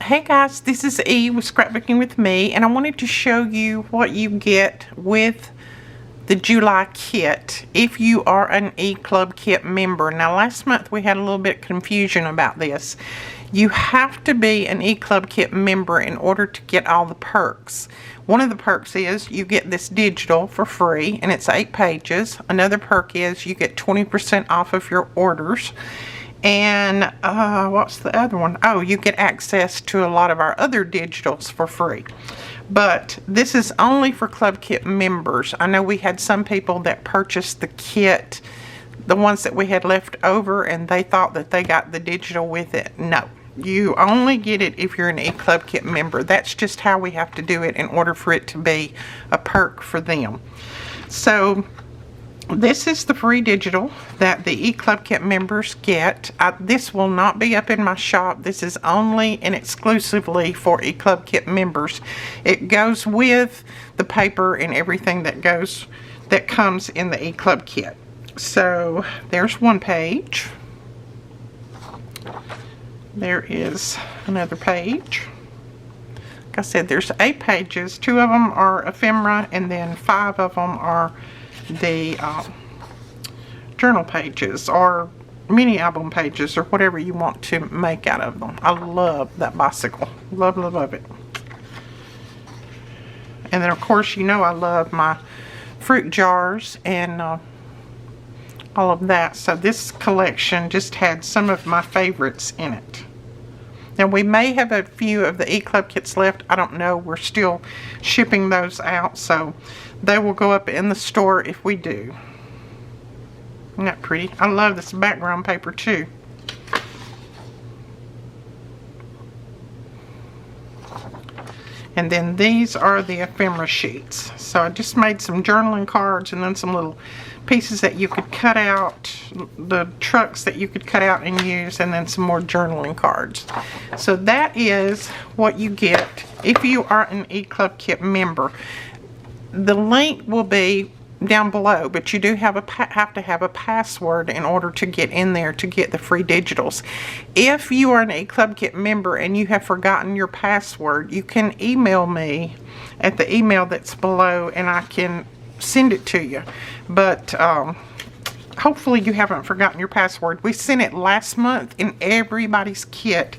Hey guys, this is E with Scrapbooking with Me, and I wanted to show you what you get with the July kit if you are an E-Club Kit member. Now last month we had a little bit of confusion about this. You have to be an E-Club Kit member in order to get all the perks. One of the perks is you get this digital for free, and it's 8 pages. Another perk is you get 20% off of your orders. And what's the other one? Oh, you get access to a lot of our other digitals for free. But this is only for Club Kit members. I know we had some people that purchased the kit, the ones that we had left over, and they thought that they got the digital with it. No, you only get it if you're an E-Club Kit member. That's just how we have to do it in order for it to be a perk for them. So this is the free digital that the E-Club Kit members get. This will not be up in my shop. This is only and exclusively for E-Club Kit members. It goes with the paper and everything that comes in the E-Club Kit. So there's one page. There is another page. Like I said, there's 8 pages. 2 of them are ephemera, and then 5 of them are the journal pages or mini album pages or whatever you want to make out of them. I love that bicycle. Love, love, love it. And then of course you know I love my fruit jars and all of that. So this collection just had some of my favorites in it. Now we may have a few of the E-Club kits left. I don't know. We're still shipping those out, so they will go up in the store if we do. Isn't that pretty? I love this background paper too. And then these are the ephemera sheets. So I just made some journaling cards and then some little pieces that you could cut out, the trucks that you could cut out and use, and then some more journaling cards. So that is what you get if you are an E-Club Kit member. The link will be down below, but you do have to have a password in order to get in there to get the free digitals. If you are an E-Club Kit member and you have forgotten your password, you can email me at the email that's below and I can send it to you. But hopefully you haven't forgotten your password. We sent it last month in everybody's kit.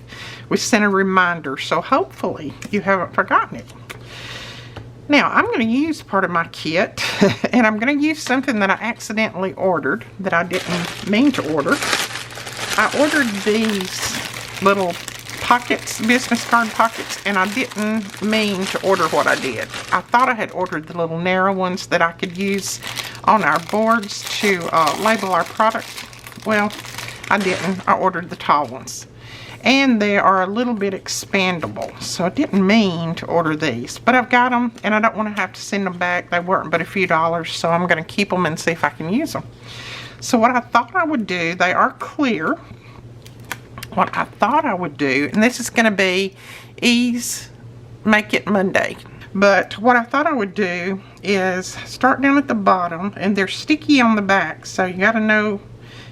We sent a reminder, so hopefully you haven't forgotten it. Now, I'm going to use part of my kit, and I'm going to use something that I accidentally ordered that I didn't mean to order. I ordered these little pockets, business card pockets, and I didn't mean to order what I did. I thought I had ordered the little narrow ones that I could use on our boards to label our product. Well, I didn't. I ordered the tall ones. And they are a little bit expandable, so I didn't mean to order these, but I've got them and I don't want to have to send them back. They weren't but a few dollars, so I'm going to keep them and see if I can use them. So what I thought I would do, they are clear. What I thought I would do, and this is going to be Ease Make It Monday, but what I thought I would do is start down at the bottom, and they're sticky on the back, so you got to know,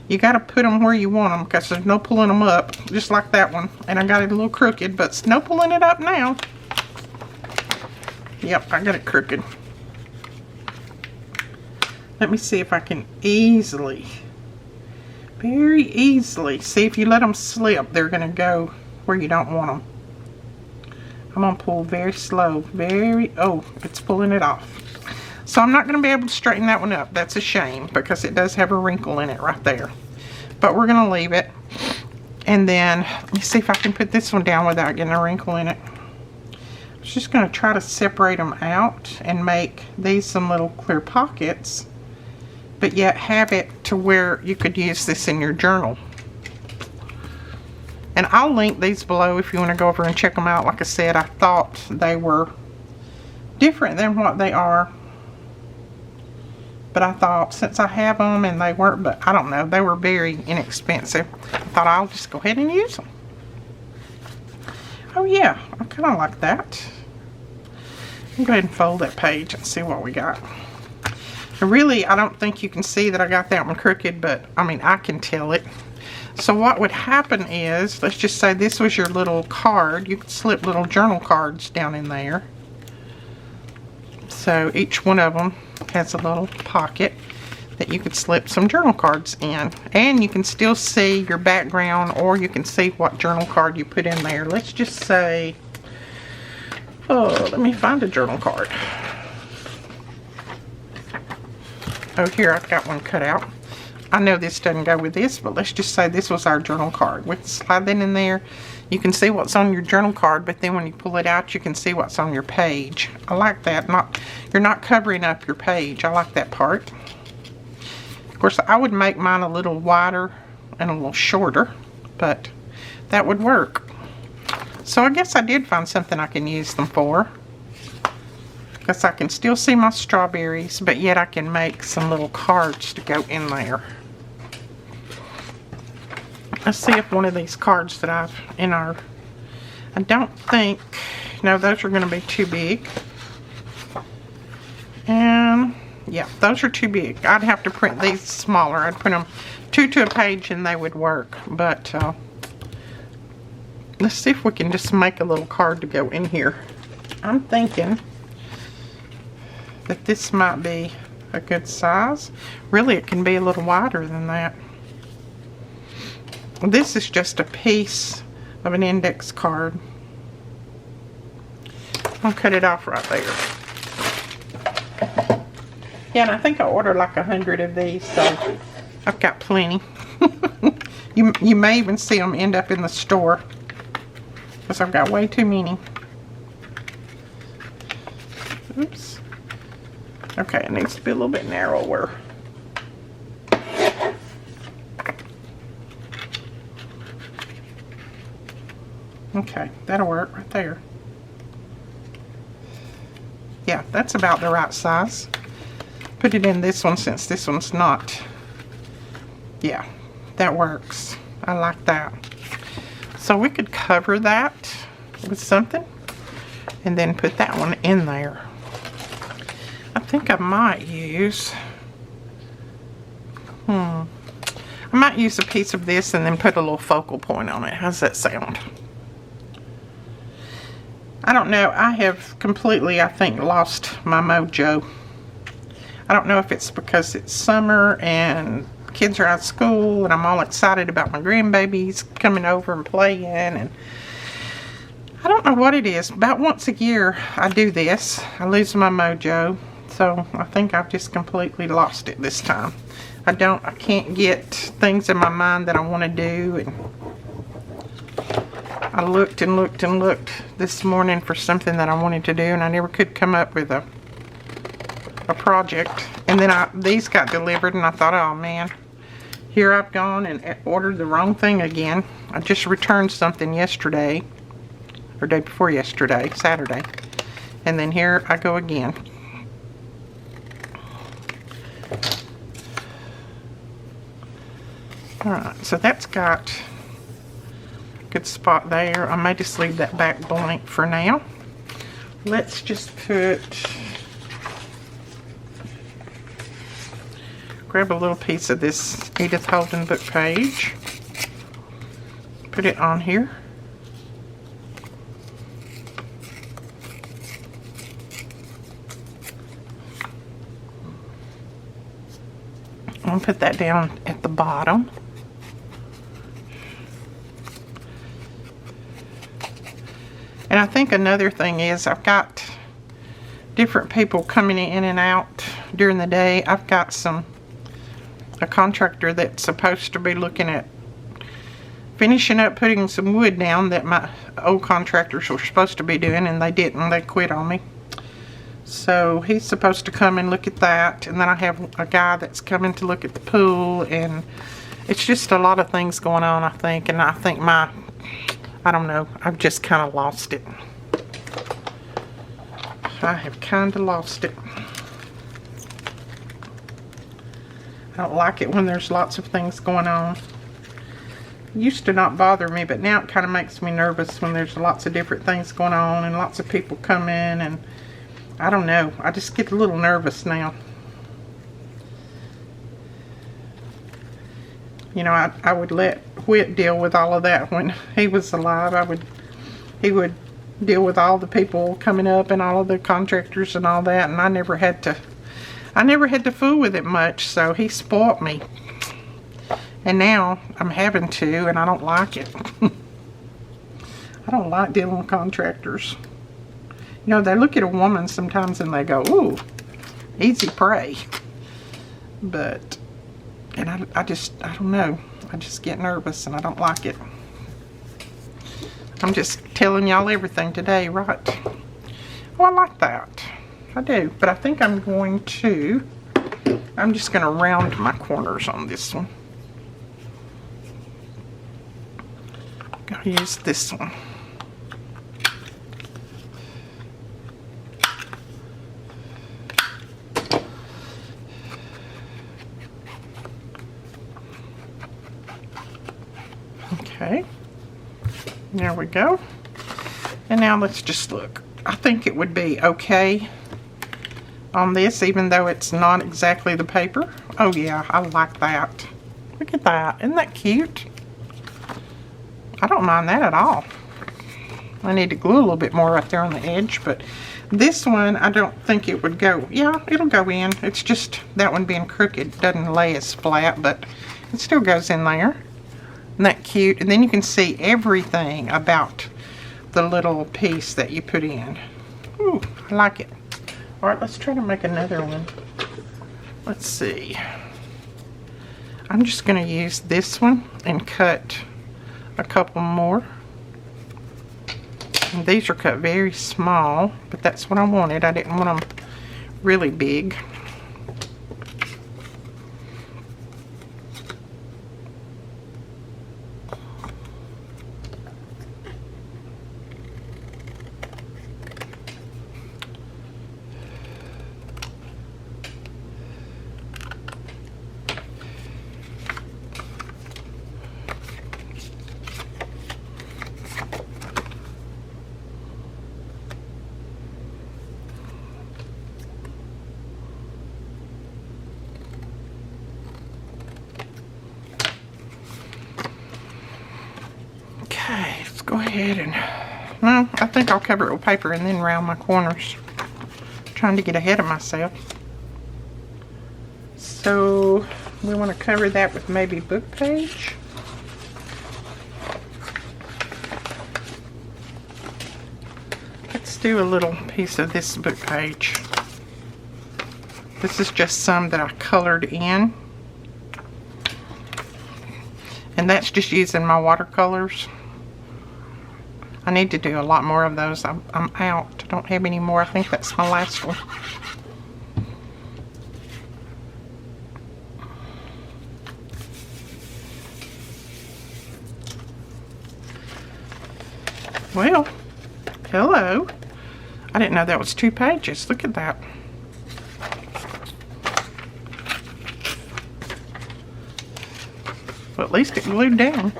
you got to put them where you want them, because there's no pulling them up, just like that one. And I got it a little crooked, but no pulling it up now. Yep, I got it crooked. Let me see if I can easily, very easily, see if you let them slip, they're going to go where you don't want them. I'm going to pull very slow, oh, it's pulling it off. So I'm not going to be able to straighten that one up. That's a shame because it does have a wrinkle in it right there. But we're going to leave it. And then, let me see if I can put this one down without getting a wrinkle in it. I was just going to try to separate them out and make these some little clear pockets, but yet have it to where you could use this in your journal. And I'll link these below if you want to go over and check them out. Like I said, I thought they were different than what they are. But I thought since I have them and they weren't, but I don't know, they were very inexpensive. I thought I'll just go ahead and use them. Oh yeah, I kind of like that. I'll go ahead and fold that page and see what we got. And really, I don't think you can see that I got that one crooked, but I mean, I can tell it. So what would happen is, let's just say this was your little card. You could slip little journal cards down in there. So each one of them has a little pocket that you could slip some journal cards in. And you can still see your background, or you can see what journal card you put in there. Let's just say, oh, let me find a journal card. Oh, here, I've got one cut out. I know this doesn't go with this, but let's just say this was our journal card. We can slide that in there. You can see what's on your journal card, but then when you pull it out, you can see what's on your page. I like that. You're not covering up your page. I like that part. Of course, I would make mine a little wider and a little shorter, but that would work. So I guess I did find something I can use them for. Because I can still see my strawberries, but yet I can make some little cards to go in there. Let's see if one of these cards that I've in our, I don't think, no, those are going to be too big. And yeah, those are too big. I'd have to print these smaller. I'd print them 2 to a page and they would work. But let's see if we can just make a little card to go in here. I'm thinking that this might be a good size. Really, it can be a little wider than that. This is just a piece of an index card. I'll cut it off right there. Yeah, and I think I ordered like 100 of these, so I've got plenty. You may even see them end up in the store, because I've got way too many. Oops. Okay, it needs to be a little bit narrower. Okay, that'll work right there. Yeah, that's about the right size. Put it in this one since this one's not. Yeah, that works. I like that. So we could cover that with something and then put that one in there. I think I might use, I might use a piece of this and then put a little focal point on it. How's that sound? I don't know. I have completely, I think, lost my mojo. I don't know if it's because it's summer and kids are out of school and I'm all excited about my grandbabies coming over and playing, and I don't know what it is. About once a year I do this. I lose my mojo. So I think I've just completely lost it this time. I can't get things in my mind that I want to do, and I looked and looked and looked this morning for something that I wanted to do, and I never could come up with a project. And then these got delivered, and I thought, oh man, here I've gone and ordered the wrong thing again. I just returned something yesterday, or day before yesterday, Saturday, and then here I go again. Alright, so that's got a good spot there. I may just leave that back blank for now. Let's just grab a little piece of this Edith Holden book page, put it on here. I'll put that down at the bottom. And I think another thing is I've got different people coming in and out during the day. I've got a contractor that's supposed to be looking at finishing up putting some wood down that my old contractors were supposed to be doing, and they didn't. They quit on me. So he's supposed to come and look at that, and then I have a guy that's coming to look at the pool, and it's just a lot of things going on, I think. And I think I don't know, I've just kind of lost it. I have kind of lost it. I don't like it when there's lots of things going on. It used to not bother me, but now it kind of makes me nervous when there's lots of different things going on and lots of people come in, and I don't know, I just get a little nervous now. You know, I would let Whit deal with all of that when he was alive. He would deal with all the people coming up and all of the contractors and all that, and I never had to fool with it much, so he spoilt me. And now I'm having to, and I don't like it. I don't like dealing with contractors. You know, they look at a woman sometimes and they go, ooh, easy prey. But, and I don't know. I just get nervous and I don't like it. I'm just telling y'all everything today, right? Oh, I like that. I do. But I think I'm just going to round my corners on this one. I'm going to use this one. Okay, there we go. And now let's just look. I think it would be okay on this, even though it's not exactly the paper. Oh yeah, I like that. Look at that. Isn't that cute? I don't mind that at all. I need to glue a little bit more right there on the edge, but this one, I don't think it would go. Yeah, it'll go in. It's just that one being crooked doesn't lay as flat, but it still goes in there. Isn't that cute? And then you can see everything about the little piece that you put in. Ooh, I like it. All right, let's try to make another one. Let's see. I'm just going to use this one and cut a couple more. And these are cut very small, but that's what I wanted. I didn't want them really big. Go ahead and, well, I think I'll cover it with paper and then round my corners. I'm trying to get ahead of myself. So we want to cover that with maybe book page. Let's do a little piece of this book page. This is just some that I colored in. And that's just using my watercolors. I need to do a lot more of those. I'm out. I don't have any more. I think that's my last one. Well, hello. I didn't know that was 2 pages. Look at that. Well, at least it glued down.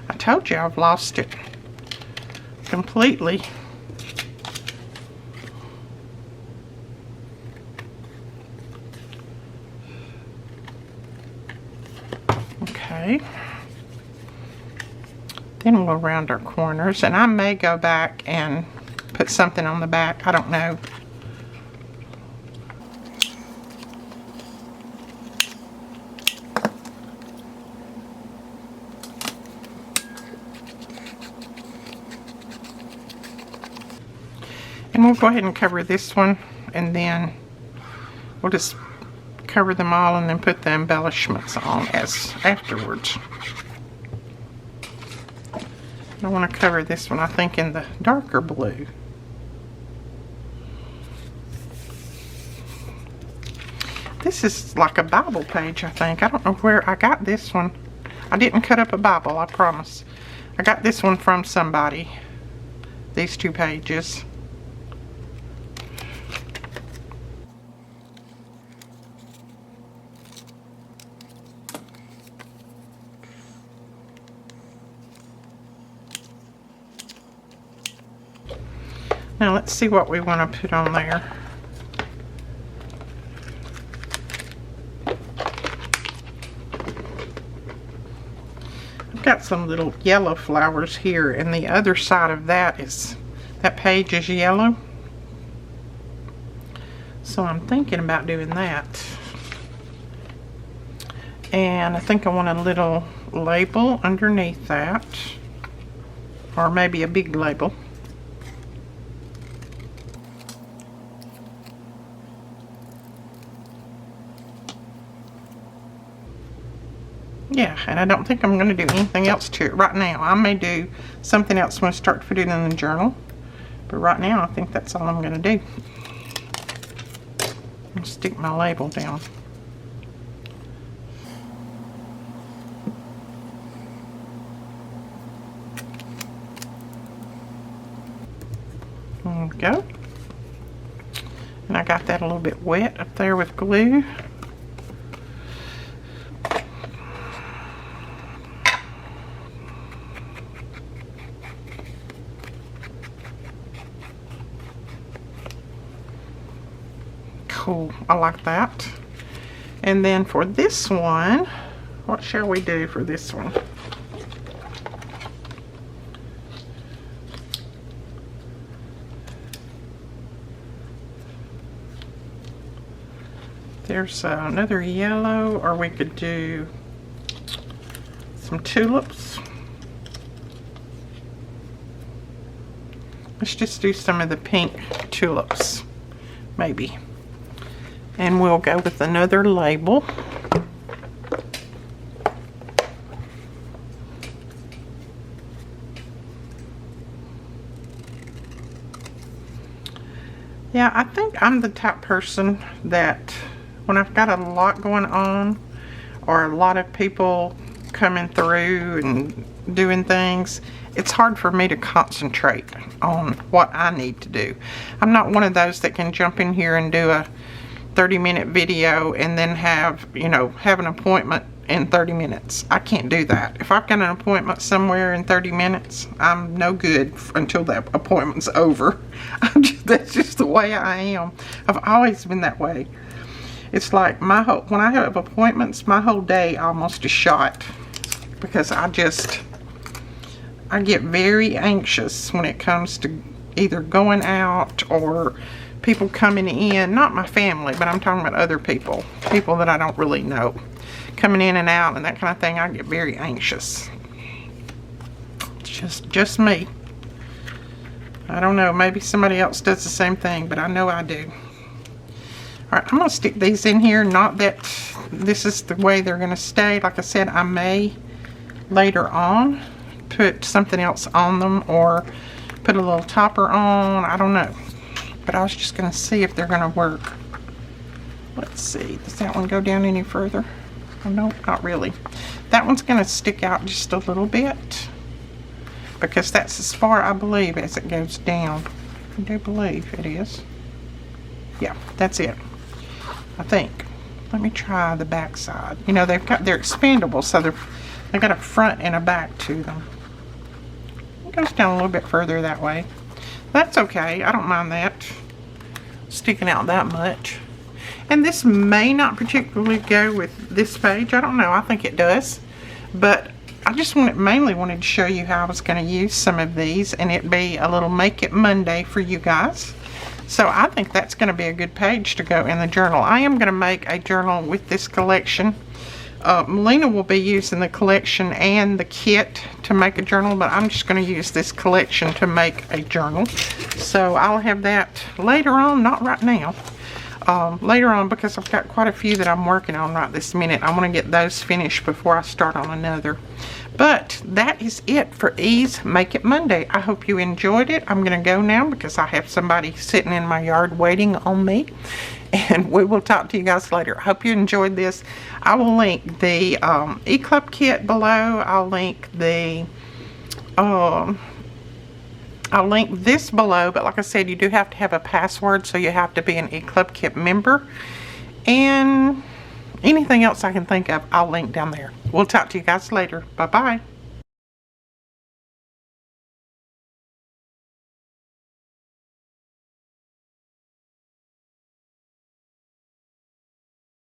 I told you I've lost it completely. Okay. Then we'll round our corners, and I may go back and put something on the back. I don't know. And we'll go ahead and cover this one, and then we'll just cover them all and then put the embellishments on as afterwards. I want to cover this one, I think, in the darker blue. This is like a Bible page, I think. I don't know where I got this one. I didn't cut up a Bible, I promise. I got this one from somebody. These 2 pages. Now let's see what we want to put on there. I've got some little yellow flowers here, and the other side of that page is yellow. So I'm thinking about doing that. And I think I want a little label underneath that, or maybe a big label. Yeah, and I don't think I'm going to do anything else to it right now. I may do something else when I start to put it in the journal, but right now I think that's all I'm going to do. I'll stick my label down. There we go. And I got that a little bit wet up there with glue. Cool, I like that. And then for this one, what shall we do for this one? There's another yellow, or we could do some tulips. Let's just do some of the pink tulips, maybe. And we'll go with another label. Yeah, I think I'm the type person that when I've got a lot going on, or a lot of people coming through and doing things, it's hard for me to concentrate on what I need to do. I'm not one of those that can jump in here and do a 30-minute video and then have an appointment in 30 minutes. I can't do that. If I've got an appointment somewhere in 30 minutes, I'm no good until that appointment's over. That's just the way I am. I've always been that way. It's like when I have appointments, my whole day almost is shot, because I get very anxious when it comes to either going out or people coming in. Not my family, but I'm talking about other people that I don't really know, coming in and out and that kind of thing. I get very anxious. It's just me. I don't know, maybe somebody else does the same thing, but I know I do. Alright, I'm going to stick these in here. Not that this is the way they're going to stay. Like I said, I may later on put something else on them, or put a little topper on. I don't know. But I was just going to see if they're going to work. Let's see. Does that one go down any further? Oh, no, not really. That one's going to stick out just a little bit, because that's as far, I believe, as it goes down. I do believe it is. Yeah, that's it, I think. Let me try the back side. They're expandable, so they've got a front and a back to them. It goes down a little bit further that way. That's okay. I don't mind that sticking out that much. And this may not particularly go with this page. I don't know. I think it does. But I just mainly wanted to show you how I was going to use some of these, and it'd be a little Make It Monday for you guys. So I think that's going to be a good page to go in the journal. I am going to make a journal with this collection. Melina will be using the collection and the kit to make a journal, but I'm just going to use this collection to make a journal. So I'll have that later on, not right now. Later on, because I've got quite a few that I'm working on right this minute. I want to get those finished before I start on another. But that is it for E's Make It Monday. I hope you enjoyed it. I'm going to go now because I have somebody sitting in my yard waiting on me. And we will talk to you guys later. I hope you enjoyed this. I will link the E-Club kit below. I'll link the I'll link this below, but like I said, you do have to have a password, so you have to be an E-Club kit member. And anything else I can think of, I'll link down there. We'll talk to you guys later. Bye-bye.